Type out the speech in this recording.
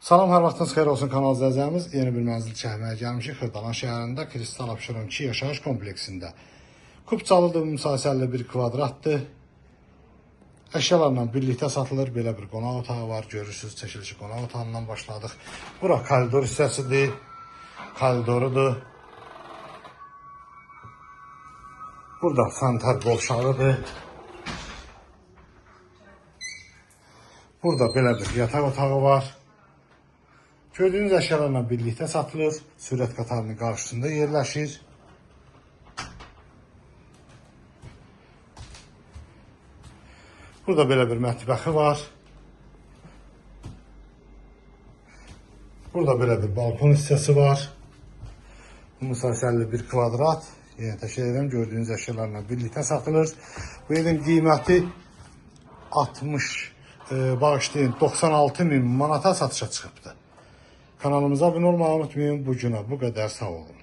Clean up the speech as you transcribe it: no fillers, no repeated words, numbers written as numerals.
Salam, hər vaxtınız xeyir olsun kanal izləyicilərimiz. Yeni bir mənzil çəkməyə gəlmişik. Xırdalan şəhərində Kristal Abşeron 2 yaşayış kompleksində. Kubcalıdır, müsahəli bir kvadratdır. Əşyalarla birlikdə satılır. Belə bir qonaq otağı var. Görürsünüz, çəkilişi qonaq otağından başladıq. Bura koridor hissəsidir. Koridorudur. Burada sanitar qovşağıdır. Burada belə bir yataq otağı var. Gördüğünüz əşyalarla birlikdə satılır. Sürət qatarının qarşısında yerləşir. Burada belə bir mətbəxi var. Burada belə bir balkon hissəsi var. Müsahəli bir kvadrat. Yenə təkrar edirəm, gördüyünüz əşyalarla birlikdə satılır. Bu evin qiyməti 96.000 manata satışa çıxıbdır. Kanalımıza abunə olmağı unutmayın. Bu günə bu qədər, sağ olun.